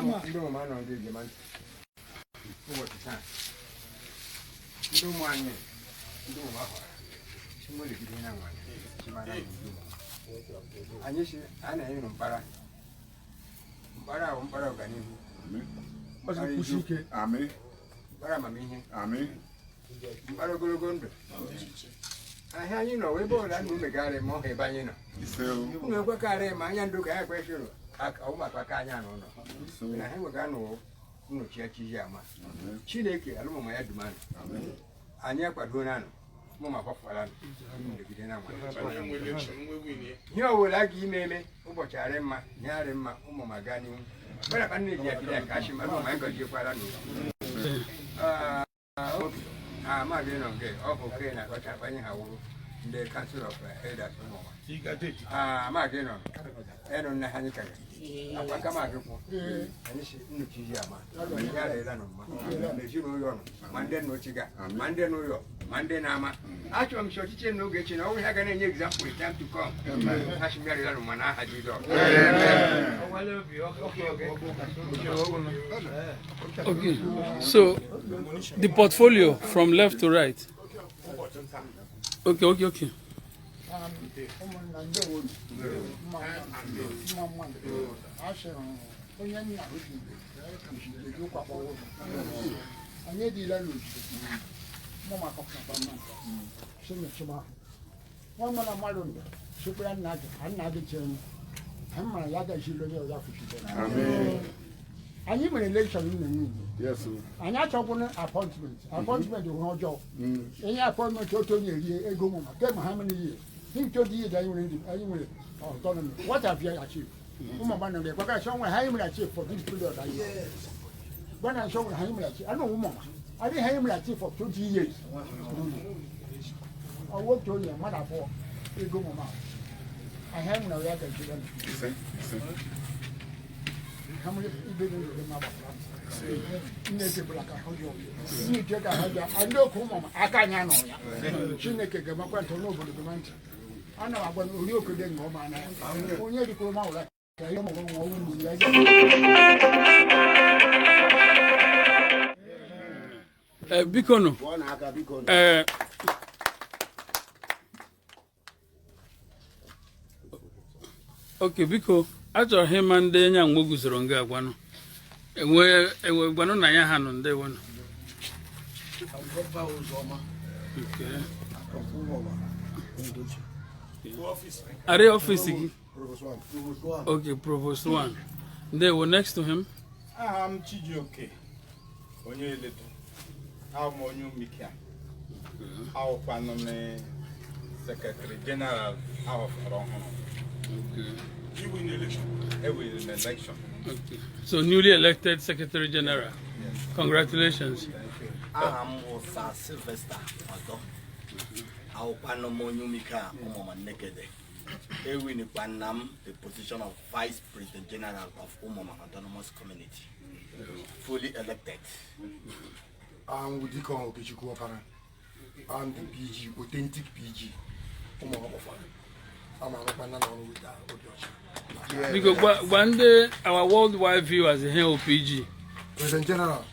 Ụmụọma nọ ndị ejem ụbọchị taa ndị ụmụ anyị ndị ụmụọma họrọ chimolekide na nwa anyị si a na-enye mkpara ahụ mkpara ọganihu mkpara amamihe mkpara ogologo ndụ ahịa anyị nọ ebe ọla na umegharị ma ọ ha ebe anyị nọ unu ekwekarị ma anya ndụ ka ya kwesịrị ụmụaka aka anya n'ụlọ na ha nwega nnọchi echichi ama Chineke alụmụma ya dumanụ anyị akwado nanụ mụma gbapụkwara megide na nwa ihe ọbụla a ga ime eme ụbọchị arị mma nye arị mma ụmụma gaa n'ihu gbara ka nna eji abịa ya ka achị ma ụmụma ngọjiekwara n'ụlọ amaghị nọ nke ọ bụ oke na akpacha akpanye ha wụrụ ndị Council of Elders ụmụọma amaghị nọ enu nna ha anyị kara akwa kama agụkwụ anyị si nnọchi ihe ama ya arịla n'ụma n'ezinụlọ ọnụ ma ndị nna ochiga ma ndị n'ụlọ ma ndị na-ama achọrọ m si ọchịchị n'oge echi na ọ bụrụ ha ga na-enye example time to come ha si yarịla n'ụma na aha Jizọs. Okay, so the portfolio from left to right. Okay. Anyị mere election n'Enugu. Yes sir. Anyị achọkwụna appointment bụ ọjọọ. Enye appointment otu onye rie ego mụ ma kemgbe ha mere ihe. Think to the anyị nwere autonomy. What have you achieved? Ụmụọma nọ there. Kwaka show ha mere achieve for this period of year. When I show ha mere achieve. I know ụmụọma. I didn't ha mere achieve for 20 years. I work to you mother for ego mụ ma. I have no ya ga-achieve. How many people do you have? I know come I can't know. Chineke ga makwa to no bolo manti. Ana agba ori okode ngoma na. Onye di ko ma wala. Ya mo ngo wu ya. Bikono. Okay, biko. Achọrọ ha ịma ndị enye mgbe guzoro nga agwanụ enwe gwanụ na ya ha nọ ndị wenụ are ọfisi gị okay provost 1 ndewo next to him I'm Chijioke onye eledo I'm onye umikia awụkwanụ m secretary general of ọhụrụ. Okay. You win the election. I win an election. Okay. So newly elected Secretary General. Yes. Congratulations. I'm Sylvester Odo. I'll Panomonyumika Ụmụọma Nekede. I win the position of Vice President General of Ụmụọma Autonomous Community. Fully elected. I'm Udiko Okechukwu Okara. I'm the PG, authentic PG. Ụmụọma. Because one day our worldwide viewers here OPG. President General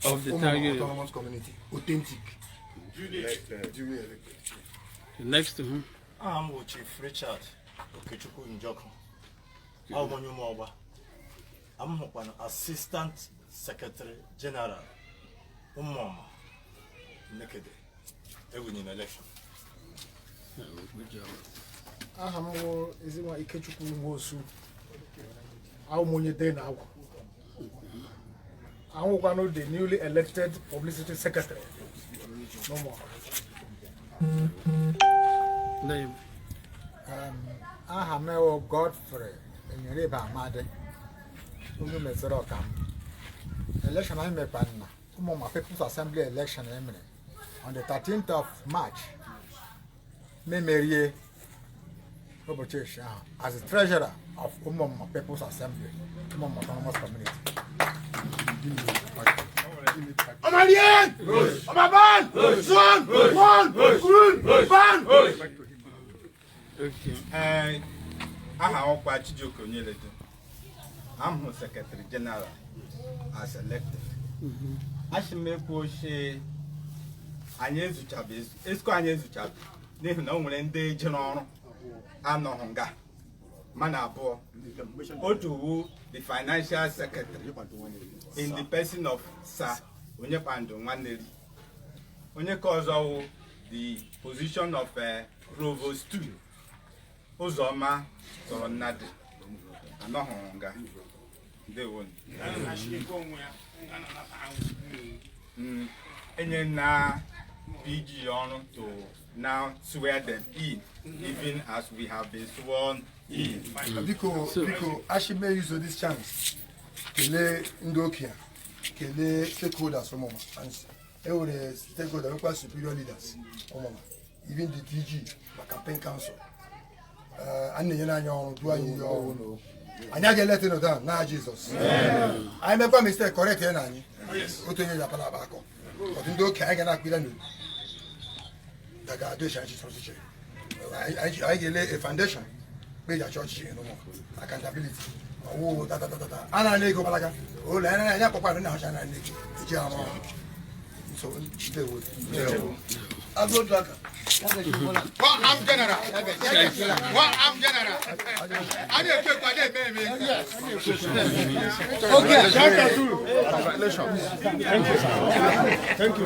of the target autonomous community, authentic. Duly elected. Next to him. I'm Chief Richard Okechukwu Njoko. Ụmụọma. I'm an Assistant Secretary General. Ụmụọma Nekede. I win an election. Good job. Aha m wụ Ezinwa Ikechukwu Nwosu. Awụmonye de na agwụ. Ahụkwanụ the newly elected publicity secretary. No more. Aha m wụ Godfrey Enyereba Amadi. Onye mesịrị ọka m. Election anyị mekwa na Ụmụọma People's Assembly election emere on the 13th of March. Memerie as the treasurer of Ụmụọma People's Assembly, Ụmụọma Autonomous Community. Omalien! Omaban! Son! One! Green! Ban! Aha ọkwa Chijioke Onyeledo. I'm Secretary General as elected. Ashimeko she Anyezu Chavez, Esco Anyezu Chavez, name no one and day general Anohonga, Manabo, Otu, the financial secretary, in the person of Sir Onyepando Maneri. Onyekozo, the position of Provost 2, Ụmụọma sọrọ nnadị anọghị nga ndewo enye na PG ọrụ to now swear them in even as we have been sworn in. Biko ashime use this chance kele ndị okenye kele stakeholders Ụmụọma and every stakeholder requires superior leaders Ụmụọma even the DG the campaign council and the Union do I get letting of them now Jesus. I make a mistake correct Nani. But in the okay I be done. The graduation I get a foundation major church accountability. Oh and I go Malaga. Oh I so they would. I go back. I'm general. I'm general. I didn't take my name. Okay. Congratulations. Thank you, sir. Thank you.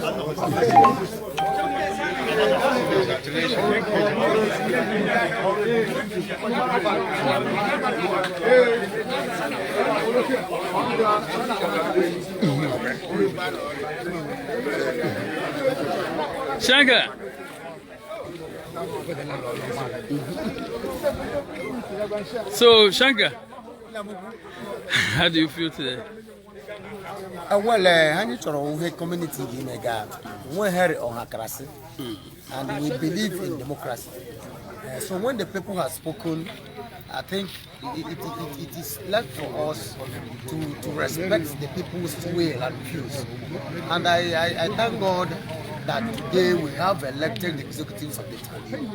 Shanga. So, Shanga, how do you feel today? Well, I need to community in we heard on Hakrasi, and we believe in democracy. So when the people have spoken, I think it is left for us to respect the people's will and views. And I thank God that today we have elected executives of the town.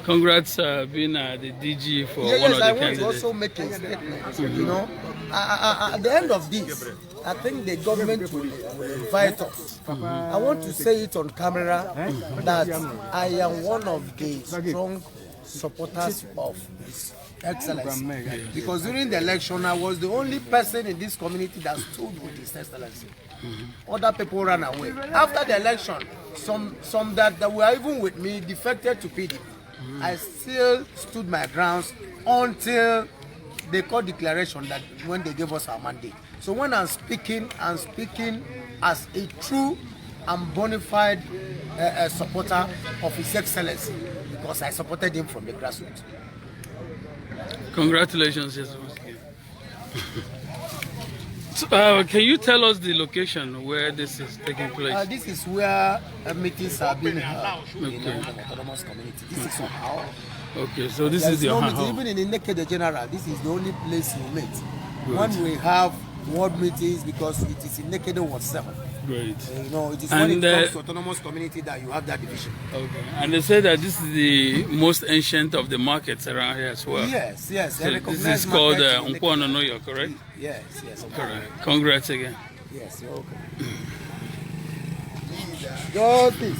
Congrats being the DG for one of the candidates. I want to also make a statement. You know, at the end of this, I think the government will invite us. I want to say it on camera that I am one of the strong supporters of His Excellency. Because during the election, I was the only person in this community that stood with His Excellency. Other people ran away. After the election, some that were even with me defected to PDP. I still stood my grounds until they called declaration that when they gave us our mandate. So when I'm speaking as a true and bona fide supporter of His Excellency, because I supported him from the grassroots. Congratulations, yes. So, can you tell us the location where this is taking place? This is where meetings are being held in the autonomous community. This is our. Okay, so this is your house. Even in the Nekede General, this is the only place you meet. When we have ward meetings, because it is in Nekede Ward 7. Great. You know, it is when it comes to autonomous community that you have that division. Okay. And they say that this is the most ancient of the markets around here as well. Yes. So this is called Nkwọ Ọnọ, correct? Yes. Correct. Congrats again. Yes, you're okay. Go this.